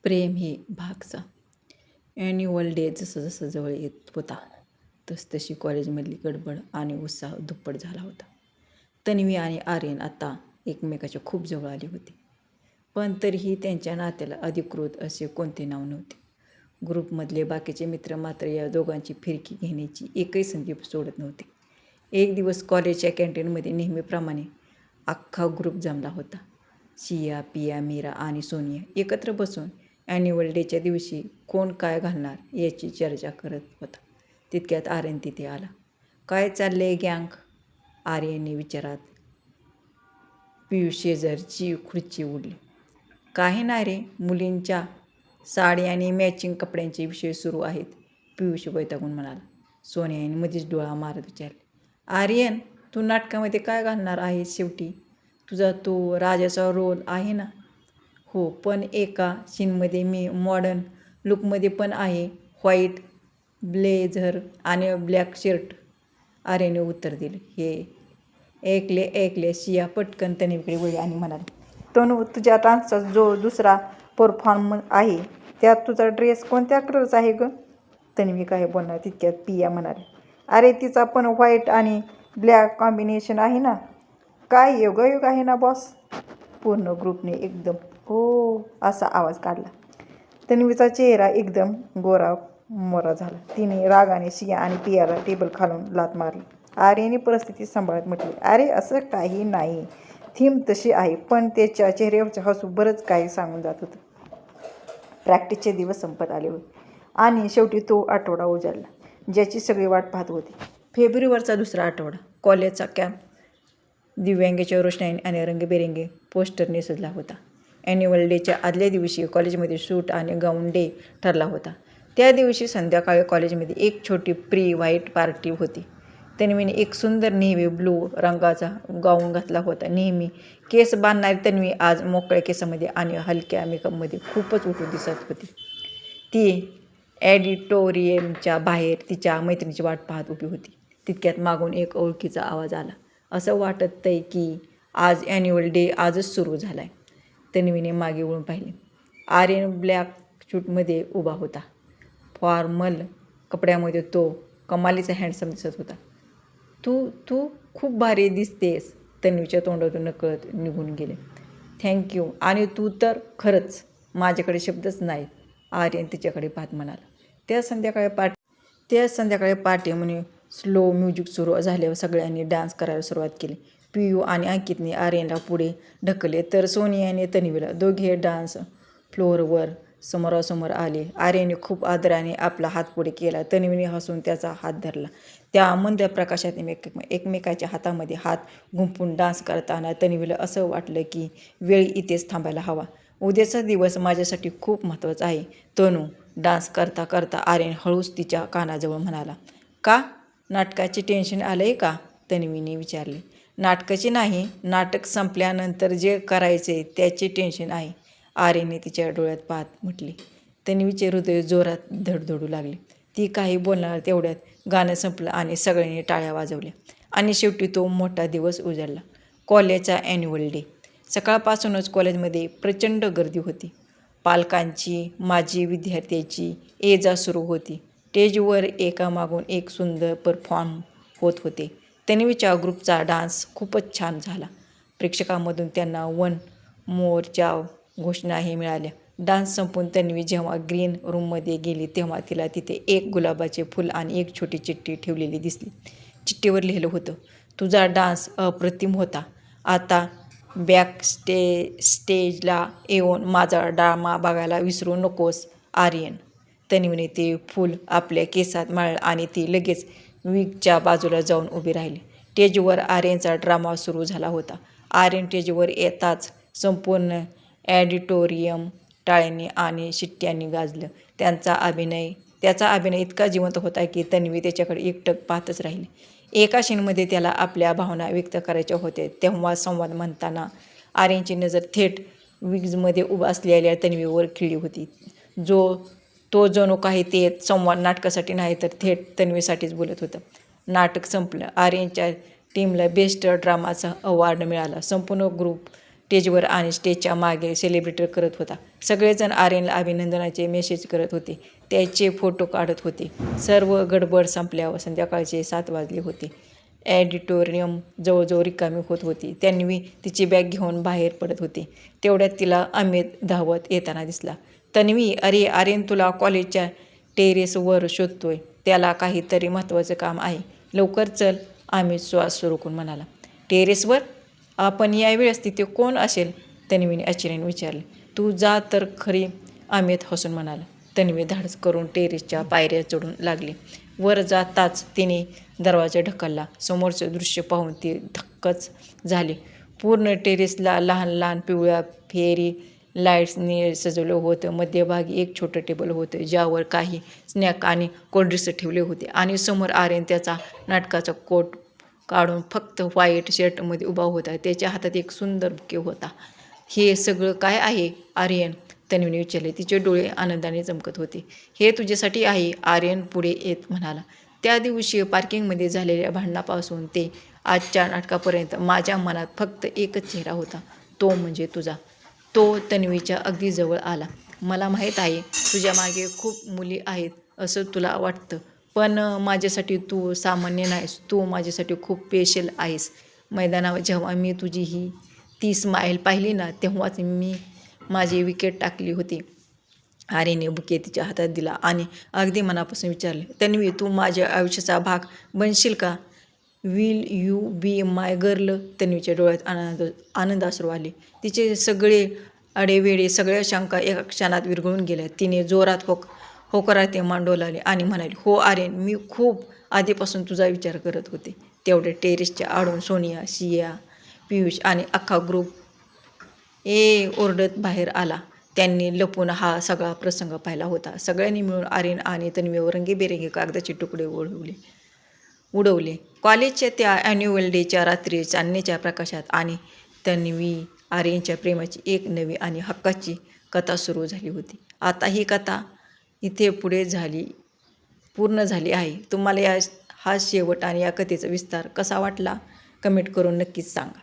प्रेम ही भागचा annual day जसं जसं जवळ येत होता तसतशी कॉलेजमधली गडबड आणि उत्साह दुप्पट झाला होता. तन्वी आणि आर्यन आता एकमेकाच्या खूप जवळ आले होते, पण तरीही त्यांच्या नात्याला अधिकृत असे कोणते नाव नव्हते. ग्रुपमधले बाकीचे मित्र मात्र या दोघांची फिरकी घेण्याची एकही संधी सोडत नव्हते. एक दिवस कॉलेजच्या कॅन्टीनमध्ये नेहमीप्रमाणे अख्खा ग्रुप जमला होता. शिया, पिया, मीरा आणि सोनिया एकत्र बसून ॲन्युअल डेच्या दिवशी कोण काय घालणार याची चर्चा करत होता. तितक्यात आर्यन तिथे आला. काय चाललंय गँग? आर्यनने विचारात पियुष शेजारची खुर्ची उडली. काही नाही रे, मुलींच्या साडी आणि मॅचिंग कपड्यांचे विषय सुरू आहेत, पियुष वैतागून म्हणाला. सोनियाने मध्येच डोळा मारत विचारले, आर्यन, तू नाटकामध्ये काय घालणार आहेस शेवटी? तुझा तो राजाचा रोल आहे ना? हो, पण एका सीनमध्ये मी मॉडर्न लुकमध्ये पण आहे, व्हाईट ब्लेझर आणि ब्लॅक शर्ट, आर्यनने उत्तर दिले. हे ऐकले शिया पटकन तन्वीकडे वळली आणि म्हणाली, तनू, तुझ्या डान्सचा जो दुसरा परफॉर्मन्स आहे त्यात तुझा ड्रेस कोणत्या कलरचा आहे ग? तन्वी काय बोलणार तितक्यात पिया म्हणाली, अरे तिचा पण व्हाईट आणि ब्लॅक कॉम्बिनेशन आहे ना. काय योगायोग आहे ना बॉस? पूर्ण ग्रुपने एकदम ओ असा आवाज काढला. तन्वीचा चेहरा एकदम गोरा मोरा झाला. तिने रागाने शिया आणि पियाला टेबल खालून लाथ मारली. आर्यने परिस्थिती सांभाळत म्हटले, अरे असं काही नाही, थीम तशी आहे. पण त्याच्या चेहऱ्यावरचं हसू बरंच काही सांगून जात होतं. प्रॅक्टिसचे दिवस संपत आले होते आणि शेवटी तो आठवडा उजाडला ज्याची सगळी वाट पाहत होती. फेब्रुवारीचा दुसरा आठवडा. कॉलेजचा कॅम्प दिव्यांगाच्या रोषणाईने आणि रंगीबेरंगी पोस्टरने सजला होता. ॲन्युअल डेच्या आदल्या दिवशी कॉलेजमध्ये सूट आणि गाऊन डे ठरला होता. त्या दिवशी संध्याकाळी कॉलेजमध्ये एक छोटी प्री व्हाईट पार्टी होती. तन्वीने एक सुंदर नेव्ही ब्लू रंगाचा गाऊन घातला होता. नेहमी केस बांधणारी तन्वी आज मोकळ्या केसामध्ये आणि हलक्या मेकअपमध्ये खूपच उठून दिसत होती. ती ॲडिटोरियमच्या बाहेर तिच्या मैत्रिणीची वाट पाहत उभी होती. तितक्यात मागून एक ओळखीचा आवाज आला. असं वाटतंय की आज ॲन्युअल डे आजच सुरू झाला आहे. तन्वीने मागे वळून पाहिले. आर्यन ब्लॅक शूटमध्ये उभा होता. फॉर्मल कपड्यामध्ये तो कमालीचा हँडसम दिसत होता. तू तू खूप भारी दिसतेस, तन्वीच्या तोंडातून नकळत निघून गेले. थँक्यू, आणि तू तर खरंच, माझ्याकडे शब्दच नाहीत, आर्यन तिच्याकडे पाहत म्हणाला. त्या संध्याकाळी पार्टी म्हणे स्लो म्युझिक सुरू झाल्यावर सगळ्यांनी डान्स करायला सुरुवात केली. पियू आणि अंकितने आर्यनला पुढे ढकलले तर सोनियाने तन्वीला. दोघे डान्स फ्लोअरवर समोरासमोर आले. आर्यनने खूप आदराने आपला हात पुढे केला. तन्वीने हसून त्याचा हात धरला. त्या मंद प्रकाशात एकमेकाच्या हातामध्ये हात गुंफून डान्स करताना तन्वीला असं वाटलं की वेळ इथेच थांबायला हवा. उद्याचा दिवस माझ्यासाठी खूप महत्त्वाचा आहे, तनू, डान्स करता करता आर्यन हळूच तिच्या कानाजवळ म्हणाला. का? नाटकाचे टेन्शन आलं आहे का? तन्वीने विचारले. नाटकाचे नाही, नाटक संपल्यानंतर जे करायचे त्याचे टेन्शन आहे, आर्यनने तिच्या डोळ्यात पाहत म्हटले. तन्वीचे हृदय जोरात धडधडू लागले. ती काही बोलणार तेवढ्यात गाणं संपलं आणि सगळ्यांनी टाळ्या वाजवल्या आणि शेवटी तो मोठा दिवस उजाडला. कॉलेजचा ॲन्युअल डे. सकाळपासूनच कॉलेजमध्ये प्रचंड गर्दी होती. पालकांची, माजी विद्यार्थ्यांची ये-जा सुरू होती. स्टेजवर एकामागून एक सुंदर परफॉर्म होत होते. तन्वीच्या ग्रुपचा डान्स खूपच छान झाला. प्रेक्षकांमधून त्यांना 1 मोरच्या घोषणाही मिळाल्या. डान्स संपून तन्वी जेव्हा ग्रीन रूममध्ये गेली तेव्हा तिला तिथे एक गुलाबाचे फूल आणि एक छोटी चिठ्ठी ठेवलेली दिसली. चिठ्ठीवर लिहिलं होतं, तुझा डान्स अप्रतिम होता. आता स्टेजला येऊन माझा ड्रामा बघायला विसरू नकोस, आर्यन. तन्वीने ते फूल आपल्या केसात माळलं आणि ती लगेच विगच्या बाजूला जाऊन उभी राहिली. स्टेजवर आर्यनचा ड्रामा सुरू झाला होता. आर्यन स्टेजवर येताच संपूर्ण ॲडिटोरियम टाळ्यांनी आणि शिट्ट्यांनी गाजलं. त्याचा अभिनय इतका जिवंत होता की तन्वी त्याच्याकडे एकटक पाहतच राहिली. एका सीनमध्ये त्याला आपल्या भावना व्यक्त करायच्या होत्या तेव्हा संवाद म्हणताना आर्यनची नजर थेट विग्जमध्ये उभा असलेल्या तन्वीवर खिळली होती. तो जणू काही ते संवाद नाटकासाठी नाही तर थेट तन्वीसाठीच बोलत होतं. नाटक संपलं. आर्यनच्या टीमला बेस्ट ड्रामाचा अवॉर्ड मिळाला. संपूर्ण ग्रुप स्टेजवर आणि स्टेजच्या मागे सेलिब्रेट करत होता. सगळेजण आर्यनला अभिनंदनाचे मेसेज करत होते. त्याचे फोटो काढत होते. सर्व गडबड संपल्यावर संध्याकाळचे 7 वाजले होते. ॲडिटोरियम जवळजवळ रिकामी होत होती. तन्वी तिची बॅग घेऊन बाहेर पडत होती. तेवढ्यात तिला अमित धावत येताना दिसला. तन्वी, अरे आर्यन तुला कॉलेजच्या टेरेसवर शोधतोय. त्याला काहीतरी महत्त्वाचं काम आहे. लवकर चल, अमित श्वास रोखून म्हणाला. टेरेसवर? आपण यावेळेस तिथे कोण असेल? तन्वीने आश्चर्याने विचारले. तू जा तर खरी, अमित हसून म्हणाला. तन्वी धाडस करून टेरेसच्या पायऱ्या चढून लागली. वर जाताच तिने दरवाजा ढकलला. समोरचं दृश्य पाहून ती धक्कच झाली. पूर्ण टेरेसला लहान लहान पिवळ्या फेरी लाईट्सने सजवलं होतं. मध्यभागी एक छोटं टेबल होतं, ज्यावर काही स्नॅक आणि कोल्ड्रिंक्स ठेवले होते. आणि समोर आर्यन त्याचा नाटकाचा कोट काढून फक्त व्हाईट शर्टमध्ये उभा होता. त्याच्या हातात एक सुंदर बुके होता. हे सगळं काय आहे आर्यन? तन्वीने विचारले. तिचे डोळे आनंदाने चमकत होते. हे तुझ्यासाठी आहे, आर्यन पुढे येत म्हणाला. त्या दिवशी पार्किंगमध्ये झालेल्या भांडणापासून ते आजच्या नाटकापर्यंत माझ्या मनात फक्त एकच चेहरा होता, तो म्हणजे तुझा. तो तन्वीच्या अगदी जवळ आला. मला माहीत आहे तुझ्या मागे खूप मुली आहेत असं तुला वाटतं, पण माझ्यासाठी तू सामान्य नाहीस. तू माझ्यासाठी खूप स्पेशल आहेस. मैदानावर जेव्हा मी तुझी ती स्माईल पाहिली ना, तेव्हाच मी माझी विकेट टाकली होती. आर्यनने बुके तिच्या हातात दिला आणि अगदी मनापासून विचारले. तन्वी, तू माझ्या आयुष्याचा भाग बनशील का? Will you be my girl? तन्वीच्या डोळ्यात आनंदाश्रू आले. तिचे सगळे अडेवेडे, सगळ्या शंका एका क्षणात विरघळून गेल्या. तिने जोरात होकारार्थी मान डोलावली आणि म्हणाली, हो आर्यन, मी खूप आधीपासून तुझा विचार करत होते. तेवढ्या टेरेसच्या आडून सोनिया, शिया, पियुष आणि अख्खा ग्रुप ओरडत बाहेर आला. त्यांनी लपून हा सगळा प्रसंग पाहिला होता. सगळ्यांनी मिळून आर्यन आणि तन्वीवर रंगीबेरंगी कागदाचे तुकडे उडवले. कॉलेजच्या त्या ॲन्युअल डेच्या रात्री चांदणीच्या प्रकाशात आणि तन्वी आर्यनच्या प्रेमाची एक नवी आणि हक्काची कथा सुरू झाली होती. आता ही कथा इथे पूर्ण झाली आहे. तुम्हाला हा शेवट आणि या कथेचा विस्तार कसा वाटला? कमेंट करून नक्कीच सांगा.